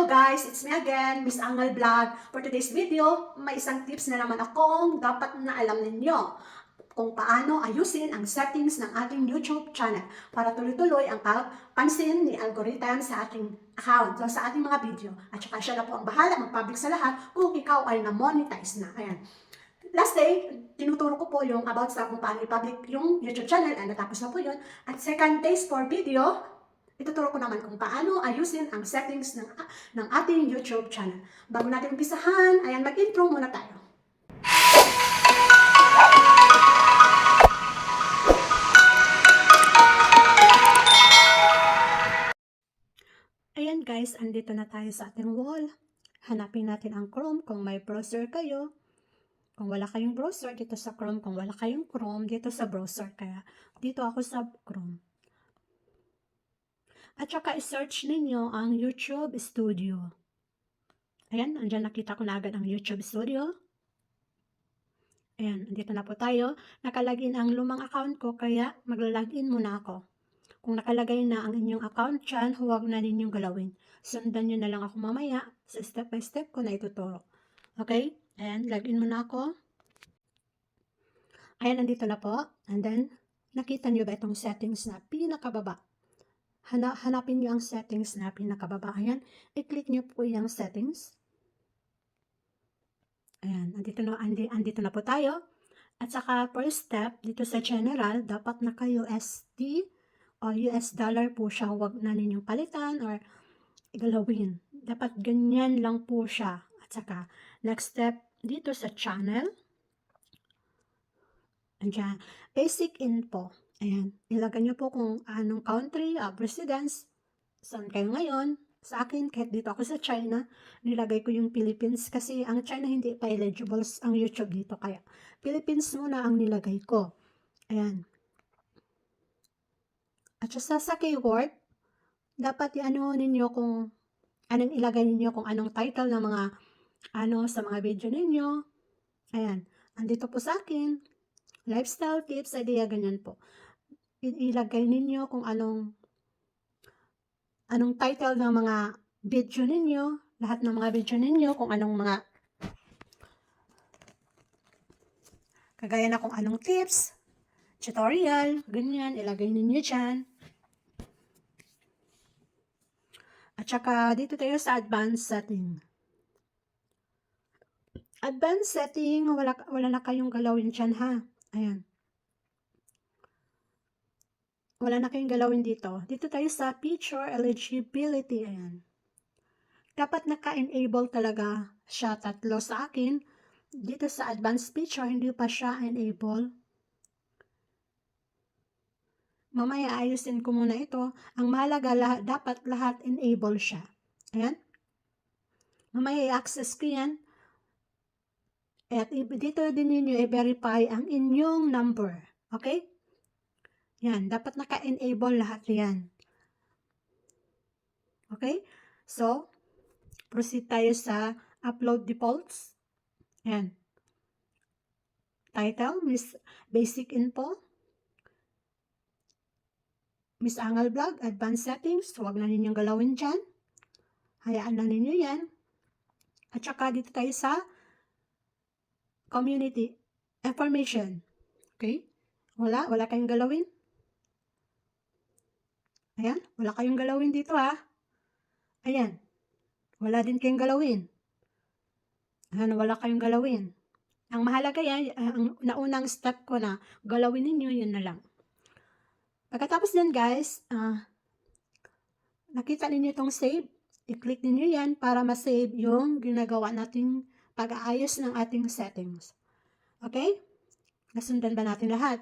Hello guys, it's me again, Miss Angal Vlog. For today's video, may isang tips na naman akong dapat na alam ninyo kung paano ayusin ang settings ng ating YouTube channel para tuloy-tuloy ang pagpansin ni algorithm sa ating account, so sa ating mga video. At saka siya na po ang bahala mag-public sa lahat kung ikaw ay na-monetize na. Ayan. Last day, tinuturo ko po yung about sa kung paano i-public yung YouTube channel, and natapos na po yun. At second days for video, ituturo ko naman kung paano ayusin ang settings ng ating YouTube channel. Bago natin umpisahan, ayan, mag-intro muna tayo. Ayan guys, andito na tayo sa ating wall. Hanapin natin ang Chrome kung may browser kayo. Kung wala kayong browser, dito sa Chrome. Kung wala kayong Chrome, dito sa browser. Kaya dito ako sa Chrome. At saka i-search ninyo ang YouTube Studio. Ayan, andyan nakita ko na agad ang YouTube Studio. Ayan, andito na po tayo. Nakalagin ang lumang account ko, kaya maglalagin muna ako. Kung nakalagay na ang inyong account dyan, huwag na ninyong galawin. Sundan nyo na lang ako mamaya sa step by step ko na ituturo. Okay? Ayan, login muna ako. Ayan, andito na po. And then, nakita nyo ba itong settings na pinakababa? Hanapin nyo ang settings na pinakababa. Ayan, i-click nyo po yung settings. Ayan, andito na po tayo. At saka first step, dito sa general, dapat naka-USD o US dollar po siya. Huwag na ninyong palitan or igalawin. Dapat ganyan lang po siya. At saka, next step, dito sa channel. Andyan, basic info. Ayan, ilagay nyo po kung anong country, residence, saan kayo ngayon. Sa akin, kahit dito ako sa China, nilagay ko yung Philippines kasi ang China hindi pa eligible ang YouTube dito. Kaya, Philippines muna ang nilagay ko. Ayan. At sa keyword, dapat i-ano ninyo kung anong ilagay ninyo, kung anong title ng mga sa mga video ninyo. Ayan, andito po sa akin, lifestyle tips, idea, ganyan po. Ilagay ninyo kung anong title ng mga video ninyo, lahat ng mga video ninyo, kung anong mga kagaya na kung anong tips, tutorial, ganyan, ilagay ninyo dyan. At saka dito tayo sa advanced setting. Advanced setting, wala na kayong galawin dyan ha. Ayan. Wala na kayong galawin dito. Dito tayo sa picture eligibility. Ayan. Dapat naka-enable talaga siya, 3 sa akin. Dito sa advanced picture, hindi pa siya enable. Mamaya ayusin ko muna ito. Ang mahalaga, dapat lahat enable siya. Ayan. Mamaya i-access ko yan. At dito din ninyo i-verify ang inyong number. Okay? Yan, dapat naka-enable lahat yan. Okay? So, proceed tayo sa upload defaults. Yan. Title, Miss Basic Info. Miss Angal Vlog, Advanced Settings. Huwag na ninyong galawin dyan. Hayaan na ninyo yan. At saka dito tayo sa Community Information. Okay? Wala kayong galawin. Ayan, wala kayong galawin dito ha. Ayan, wala din kayong galawin. Ayan, wala kayong galawin. Ang mahalaga yan, ang naunang step ko na galawin ninyo, yun na lang. Pagkatapos yan guys, nakita ninyo itong save. I-click ninyo yan para ma-save yung ginagawa nating pag-aayos ng ating settings. Okay? Nasundan ba natin lahat?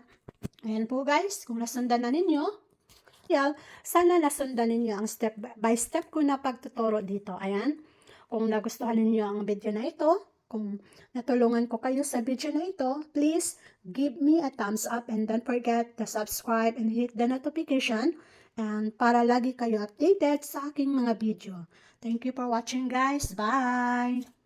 Ayan po guys, kung nasundan na ninyo, sana nasundan ninyo ang step by step ko na pagtuturo dito. Ayan. Kung nagustuhan ninyo ang video na ito, kung natulungan ko kayo sa video na ito, please give me a thumbs up and don't forget to subscribe and hit the notification and para lagi kayo updated sa aking mga video. Thank you for watching guys. Bye!